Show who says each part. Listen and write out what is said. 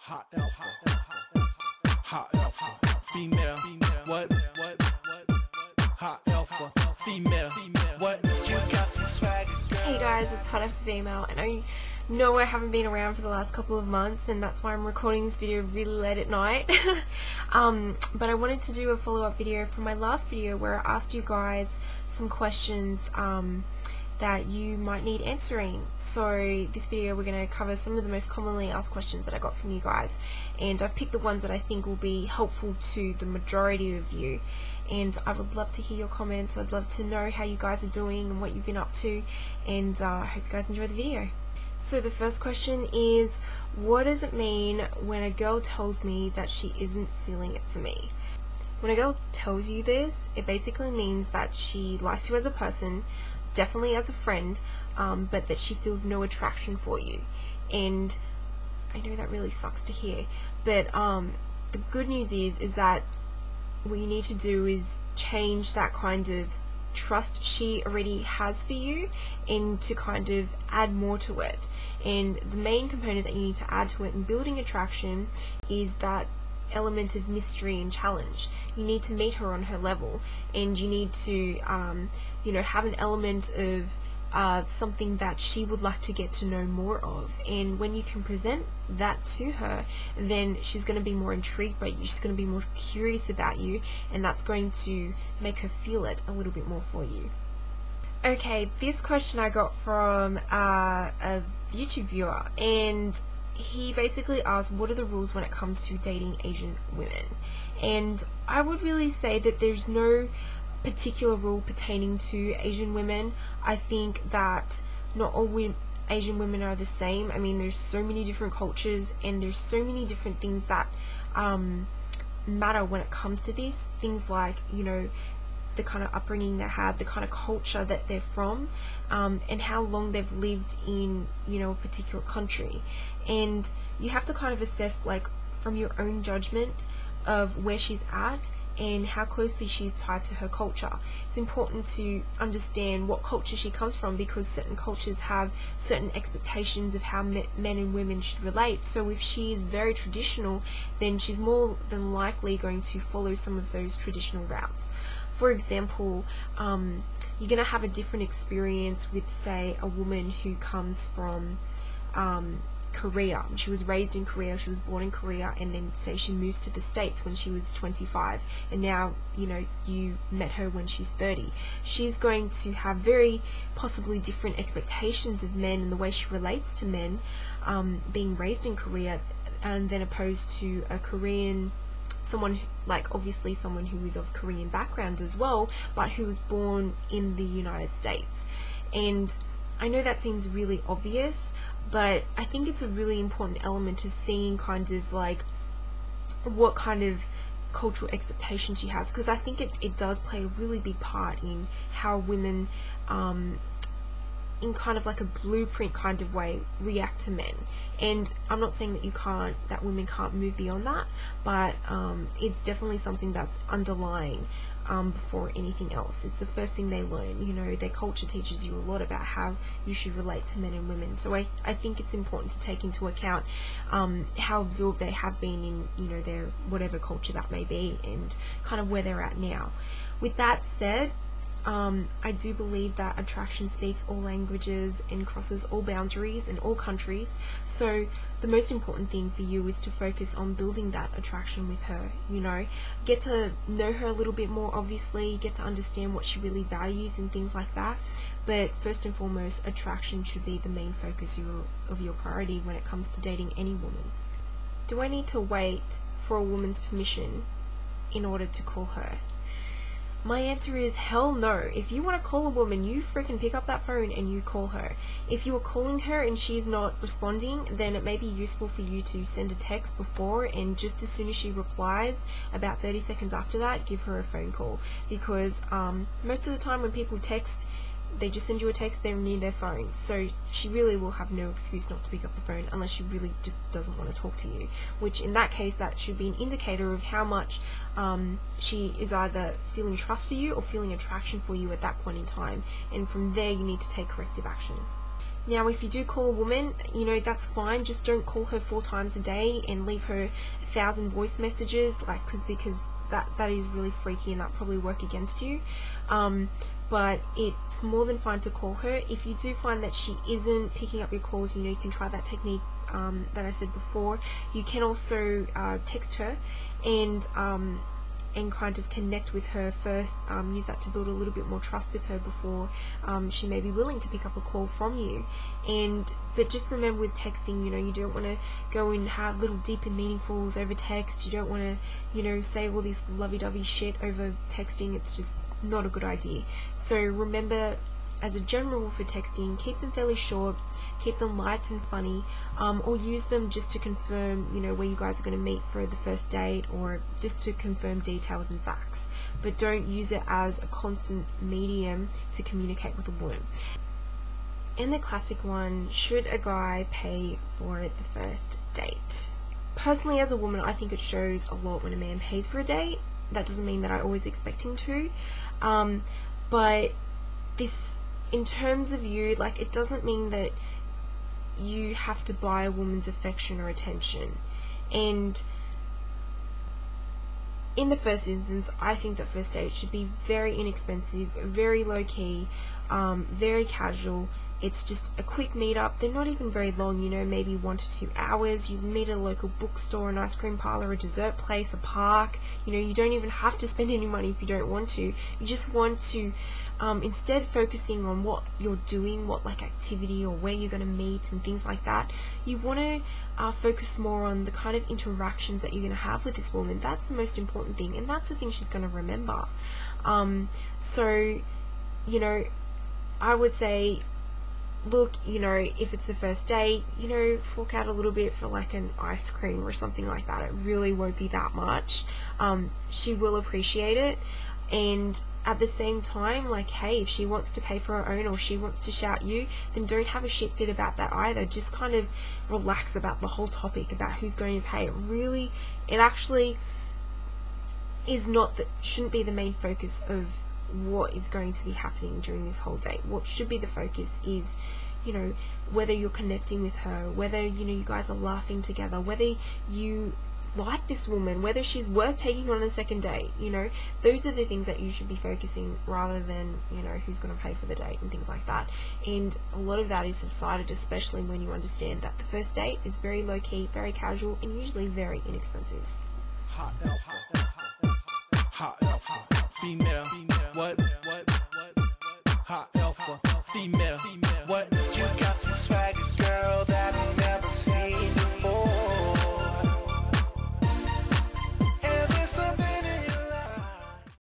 Speaker 1: Hot alpha, hot alpha, female, what, hot alpha, female, what, you got some swag.
Speaker 2: Hey guys, it's Hot Alpha Female, and I know I haven't been around for the last couple of months, and that's why I'm recording this video really late at night. But I wanted to do a follow-up video from my last video where I asked you guys some questions that you might need answering. So this video we're going to cover some of the most commonly asked questions that I got from you guys, and I've picked the ones that I think will be helpful to the majority of you, and I would love to hear your comments. I'd love to know how you guys are doing and what you've been up to, and I hope you guys enjoy the video. So the first question is, what does it mean when a girl tells me that she isn't feeling it for me? When a girl tells you this, it basically means that she likes you as a person, definitely as a friend, but that she feels no attraction for you. And I know that really sucks to hear, but the good news is that what you need to do is change that kind of trust she already has for you and to kind of add more to it. And the main component that you need to add to it in building attraction is that element of mystery and challenge. You need to meet her on her level, and you need to have an element of something that she would like to get to know more of. And when you can present that to her, then she's going to be more intrigued by you, she's going to be more curious about you, and that's going to make her feel it a little bit more for you. Okay, this question I got from a YouTube viewer, and he basically asked, what are the rules when it comes to dating Asian women? And I would really say that there's no particular rule pertaining to Asian women. I think that not all Asian women are the same. I mean, there's so many different cultures, and there's so many different things that matter when it comes to this. Things like, the kind of upbringing they have, the kind of culture that they're from, and how long they've lived in, a particular country. And you have to kind of assess, like, from your own judgment of where she's at and how closely she's tied to her culture. It's important to understand what culture she comes from, because certain cultures have certain expectations of how men and women should relate. So if she is very traditional, then she's more than likely going to follow some of those traditional routes. For example, you're going to have a different experience with, say, a woman who comes from Korea. She was raised in Korea, she was born in Korea, and then say she moves to the States when she was 25, and now you met her when she's 30. She's going to have very possibly different expectations of men and the way she relates to men, being raised in Korea, and then opposed to a Korean, obviously someone who is of Korean background as well, but who was born in the United States. And I know that seems really obvious, but I think it's a really important element of seeing kind of like what kind of cultural expectations she has, because I think it does play a really big part in how women in kind of like a blueprint kind of way react to men. And I'm not saying that women can't move beyond that, but it's definitely something that's underlying before anything else. It's the first thing they learn. Their culture teaches you a lot about how you should relate to men and women. So I think it's important to take into account how absorbed they have been in their whatever culture that may be, and kind of where they're at now. With that said, I do believe that attraction speaks all languages and crosses all boundaries in all countries. So the most important thing for you is to focus on building that attraction with her. Get to know her a little bit more, obviously, get to understand what she really values and things like that. But first and foremost, attraction should be the main focus of your priority when it comes to dating any woman. Do I need to wait for a woman's permission in order to call her? My answer is hell no. If you want to call a woman, you freaking pick up that phone and you call her. If you are calling her and she's not responding, then it may be useful for you to send a text before, and just as soon as she replies, about 30 seconds after that, give her a phone call. Because most of the time when people text, they just send you a text, they're near their phone, so she really will have no excuse not to pick up the phone unless she really just doesn't want to talk to you, which in that case that should be an indicator of how much she is either feeling trust for you or feeling attraction for you at that point in time, and from there you need to take corrective action. Now, if you do call a woman, you know, that's fine. Just don't call her 4 times a day and leave her 1,000 voice messages, like, because that is really freaky and that probably work against you. But it's more than fine to call her. If you do find that she isn't picking up your calls, you know, you can try that technique that I said before. You can also text her and kind of connect with her first, use that to build a little bit more trust with her before she may be willing to pick up a call from you. But just remember, with texting, you know, you don't want to go and have little deep and meaningfuls over text. You don't want to, you know, say all this lovey-dovey shit over texting. It's just not a good idea. So remember, as a general rule for texting, keep them fairly short, keep them light and funny, or use them just to confirm, you know, where you guys are going to meet for the first date, or just to confirm details and facts. But don't use it as a constant medium to communicate with a woman. And the classic one, should a guy pay for the first date? Personally, as a woman, I think it shows a lot when a man pays for a date. That doesn't mean that I always expect him to, but this, in terms of you, like, it doesn't mean that you have to buy a woman's affection or attention. And in the first instance, I think that first date should be very inexpensive, very low-key, very casual. It's just a quick meetup. They're not even very long, you know, maybe 1 to 2 hours. You meet at a local bookstore, an ice cream parlor, a dessert place, a park. You know, you don't even have to spend any money if you don't want to. You just want to, instead focusing on what you're doing, what like activity or where you're going to meet and things like that, you want to focus more on the kind of interactions that you're going to have with this woman. That's the most important thing, and that's the thing she's going to remember. So, you know, I would say, look, you know, if it's the first date, you know, fork out a little bit for like an ice cream or something like that. It really won't be that much. She will appreciate it. And at the same time, like, hey, if she wants to pay for her own, or she wants to shout you, then don't have a shit fit about that either. Just kind of relax about the whole topic about who's going to pay. It actually is not, shouldn't be the main focus of what is going to be happening during this whole date. What should be the focus is, you know, whether you're connecting with her, whether, you know, you guys are laughing together, whether you like this woman, whether she's worth taking on a second date. You know, those are the things that you should be focusing, rather than, you know, who's going to pay for the date and things like that. And a lot of that is subsided, especially when you understand that the first date is very low-key, very casual, and usually very inexpensive.
Speaker 1: Hot alpha, female.